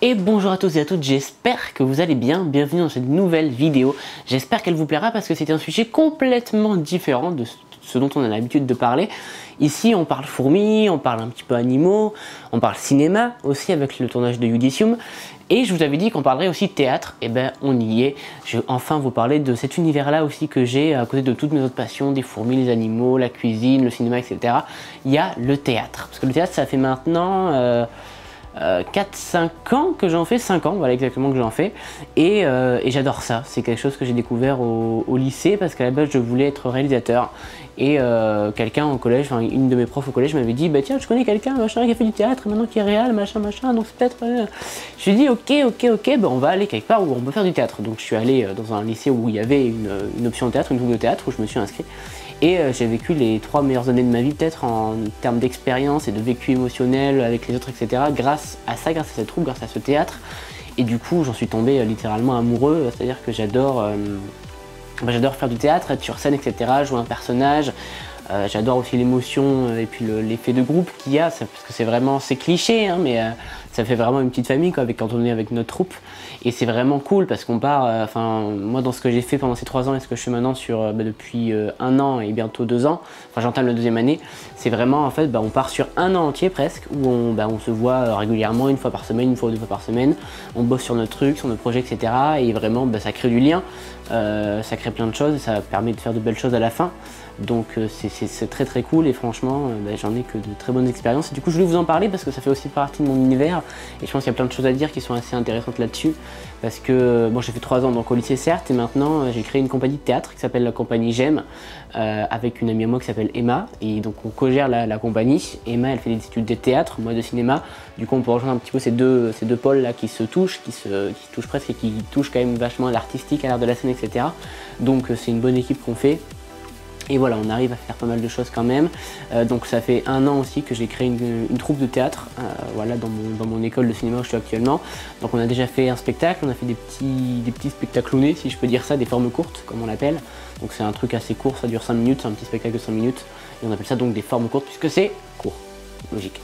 Et bonjour à tous et à toutes, j'espère que vous allez bien, bienvenue dans cette nouvelle vidéo. J'espère qu'elle vous plaira parce que c'est un sujet complètement différent de ce dont on a l'habitude de parler. Ici on parle fourmis, on parle un petit peu animaux, on parle cinéma aussi avec le tournage de Yudisium. Et je vous avais dit qu'on parlerait aussi théâtre, et ben on y est. Je vais enfin vous parler de cet univers là aussi que j'ai à côté de toutes mes autres passions, des fourmis, les animaux, la cuisine, le cinéma, etc. Il y a le théâtre, parce que le théâtre ça fait maintenant 4-5 ans que j'en fais, 5 ans, voilà exactement que j'en fais, et j'adore ça. C'est quelque chose que j'ai découvert au lycée parce qu'à la base je voulais être réalisateur et quelqu'un au collège, enfin une de mes profs au collège m'avait dit bah tiens je connais quelqu'un machin qui a fait du théâtre et maintenant qui est réal machin machin, donc c'est peut-être je lui ai dit ok bah on va aller quelque part où on peut faire du théâtre. Donc je suis allé dans un lycée où il y avait une option de théâtre, une troupe de théâtre où je me suis inscrit. Et j'ai vécu les 3 meilleures années de ma vie peut-être en termes d'expérience et de vécu émotionnel avec les autres, etc. Grâce à ça, grâce à cette troupe, grâce à ce théâtre. Et du coup j'en suis tombé littéralement amoureux, c'est-à-dire que j'adore faire du théâtre, être sur scène, etc. Jouer un personnage. J'adore aussi l'émotion et puis l'effet de groupe qu'il y a, parce que c'est cliché, hein, mais ça fait vraiment une petite famille quoi, quand on est avec notre troupe. Et c'est vraiment cool parce qu'on part, moi dans ce que j'ai fait pendant ces 3 ans et ce que je fais maintenant depuis 1 an et bientôt 2 ans, enfin j'entame la 2e année, c'est vraiment en fait on part sur 1 an entier presque où on se voit régulièrement, 1 fois par semaine, 1 fois ou 2 fois par semaine, on bosse sur notre truc, sur nos projets, etc. Et vraiment ça crée du lien, ça crée plein de choses et ça permet de faire de belles choses à la fin. Donc c'est très très cool et franchement j'en ai que de très bonnes expériences. Et du coup je voulais vous en parler parce que ça fait aussi partie de mon univers et je pense qu'il y a plein de choses à dire qui sont assez intéressantes là-dessus. Parce que bon, j'ai fait 3 ans donc au lycée certes et maintenant j'ai créé une compagnie de théâtre qui s'appelle la compagnie J'aime avec une amie à moi qui s'appelle Emma et donc on co-gère la compagnie. Emma elle fait des études de théâtre, moi de cinéma, du coup on peut rejoindre un petit peu ces deux pôles là qui se touchent, qui se touchent presque et qui touchent quand même vachement à l'artistique, à l'art de la scène, etc. Donc c'est une bonne équipe qu'on fait. Et voilà, on arrive à faire pas mal de choses quand même. Donc ça fait 1 an aussi que j'ai créé une troupe de théâtre voilà, dans mon école de cinéma où je suis actuellement. Donc on a déjà fait un spectacle, on a fait des petits spectaclonés, si je peux dire ça, des formes courtes comme on l'appelle. Donc c'est un truc assez court, ça dure 5 minutes, c'est un petit spectacle de 5 minutes. Et on appelle ça donc des formes courtes puisque c'est court, logique.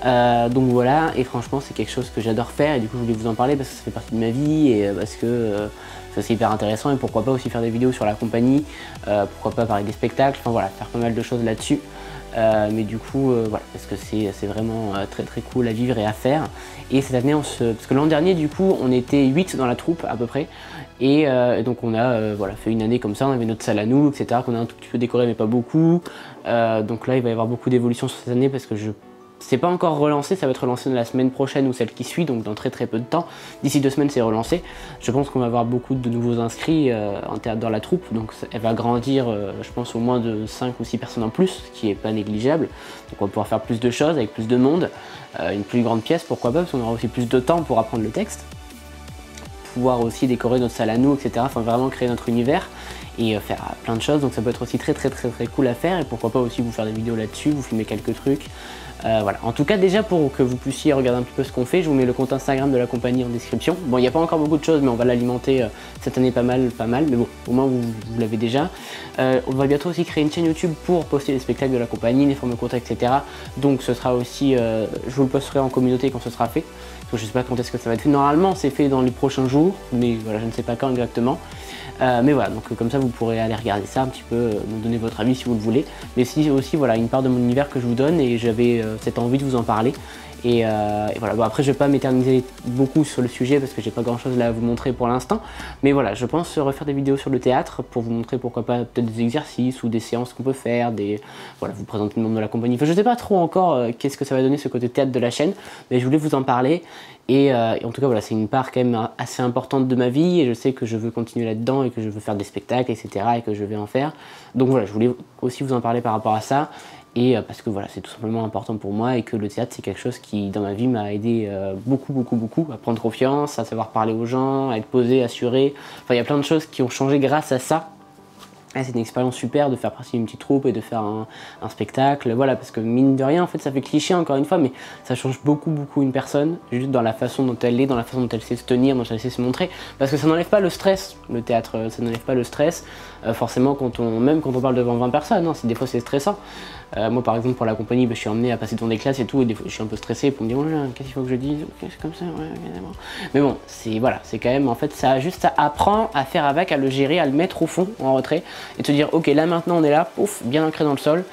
Donc voilà, et franchement c'est quelque chose que j'adore faire et du coup je voulais vous en parler parce que ça fait partie de ma vie et parce que ça c'est hyper intéressant et pourquoi pas aussi faire des vidéos sur la compagnie, pourquoi pas parler des spectacles, enfin voilà, faire pas mal de choses là-dessus. Mais du coup voilà, parce que c'est vraiment très très cool à vivre et à faire. Et cette année parce que l'an dernier du coup on était 8 dans la troupe à peu près et donc on a voilà, fait une année comme ça, on avait notre salle à nous, etc. qu'on a un tout petit peu décoré mais pas beaucoup. Donc là il va y avoir beaucoup d'évolution sur cette année parce que c'est pas encore relancé, ça va être relancé la semaine prochaine ou celle qui suit, donc dans très très peu de temps. D'ici 2 semaines c'est relancé. Je pense qu'on va avoir beaucoup de nouveaux inscrits en théâtre dans la troupe, donc elle va grandir je pense au moins de 5 ou 6 personnes en plus, ce qui est pas négligeable. Donc on va pouvoir faire plus de choses avec plus de monde, une plus grande pièce pourquoi pas, parce qu'on aura aussi plus de temps pour apprendre le texte. Pouvoir aussi décorer notre salle à nous, etc. Enfin vraiment créer notre univers et faire plein de choses, donc ça peut être aussi très cool à faire et pourquoi pas aussi vous faire des vidéos là-dessus, vous filmer quelques trucs. Voilà. En tout cas déjà pour que vous puissiez regarder un petit peu ce qu'on fait, je vous mets le compte Instagram de la compagnie en description. Bon il n'y a pas encore beaucoup de choses mais on va l'alimenter cette année pas mal, mais bon au moins vous l'avez déjà. On va bientôt aussi créer une chaîne YouTube pour poster les spectacles de la compagnie, les formes de contact, etc. Donc ce sera aussi, je vous le posterai en communauté quand ce sera fait. Parce que je sais pas quand est-ce que ça va être fait, normalement c'est fait dans les prochains jours, mais voilà je ne sais pas quand exactement. Mais voilà, donc comme ça vous pourrez aller regarder ça un petit peu, me donner votre avis si vous le voulez. Mais si aussi voilà une part de mon univers que je vous donne et j'avais cette envie de vous en parler. Et voilà, bon, après je vais pas m'éterniser beaucoup sur le sujet parce que j'ai pas grand chose là à vous montrer pour l'instant. Mais voilà, je pense refaire des vidéos sur le théâtre pour vous montrer pourquoi pas peut-être des exercices ou des séances qu'on peut faire, voilà, vous présenter le membre de la compagnie. Enfin je sais pas trop encore qu'est-ce que ça va donner ce côté théâtre de la chaîne, mais je voulais vous en parler. Et en tout cas voilà, c'est une part quand même assez importante de ma vie et je sais que je veux continuer là-dedans et que je veux faire des spectacles, etc. et que je vais en faire. Donc voilà, je voulais aussi vous en parler par rapport à ça. Et parce que voilà, c'est tout simplement important pour moi et que le théâtre c'est quelque chose qui dans ma vie m'a aidé beaucoup à prendre confiance, à savoir parler aux gens, à être posé, assuré. Enfin il y a plein de choses qui ont changé grâce à ça. c'est une expérience super de faire partie d'une petite troupe et de faire un spectacle, voilà, parce que mine de rien, en fait, ça fait cliché encore une fois, mais ça change beaucoup une personne, juste dans la façon dont elle est, dans la façon dont elle sait se tenir, dont elle sait se montrer, parce que ça n'enlève pas le stress, le théâtre, ça n'enlève pas le stress, forcément, même quand on parle devant 20 personnes, hein, des fois c'est stressant. Moi, par exemple, pour la compagnie, je suis emmené à passer devant des classes et tout, et des fois, je suis un peu stressé pour me dire, oh là, qu'est-ce qu'il faut que je dise, ok, c'est comme ça, ouais, ok, bon. Mais bon, voilà, c'est quand même, en fait, ça apprend à faire avec, à le gérer, à le mettre au fond, en retrait, et te dire ok là maintenant on est là, pouf, bien ancré dans le sol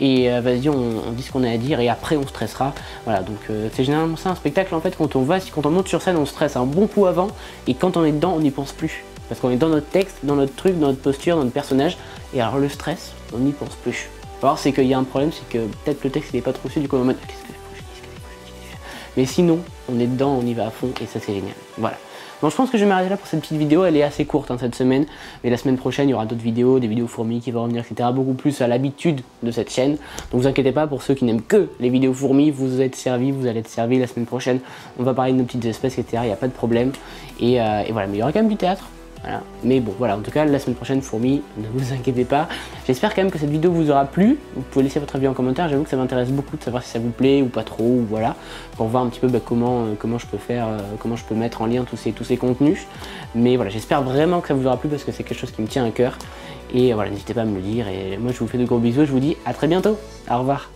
et vas-y on dit ce qu'on a à dire et après on stressera, voilà. Donc c'est généralement ça un spectacle en fait. Quand on monte sur scène on stresse un bon coup avant et quand on est dedans on n'y pense plus parce qu'on est dans notre texte, dans notre truc, dans notre posture, dans notre personnage et alors le stress on n'y pense plus. Alors c'est qu'il y a un problème, c'est que peut-être le texte il est pas trop su, du coup on est en mode qu'est-ce que je dis, mais sinon on est dedans, on y va à fond et ça c'est génial, voilà. Donc je pense que je vais m'arrêter là pour cette petite vidéo, elle est assez courte hein, cette semaine, mais la semaine prochaine il y aura d'autres vidéos, des vidéos fourmis qui vont revenir, etc. Beaucoup plus à l'habitude de cette chaîne. Donc vous inquiétez pas, pour ceux qui n'aiment que les vidéos fourmis, vous êtes servis, vous allez être servis la semaine prochaine. On va parler de nos petites espèces, etc. Il n'y a pas de problème. Et voilà, mais il y aura quand même du théâtre. Voilà. Mais bon, voilà, en tout cas, la semaine prochaine, fourmis, ne vous inquiétez pas. J'espère quand même que cette vidéo vous aura plu. Vous pouvez laisser votre avis en commentaire. J'avoue que ça m'intéresse beaucoup de savoir si ça vous plaît ou pas trop, ou voilà, pour voir un petit peu comment je peux faire, comment je peux mettre en lien tous ces contenus. Mais voilà, j'espère vraiment que ça vous aura plu parce que c'est quelque chose qui me tient à cœur. Et voilà, n'hésitez pas à me le dire. Et moi, je vous fais de gros bisous. Je vous dis à très bientôt. Au revoir.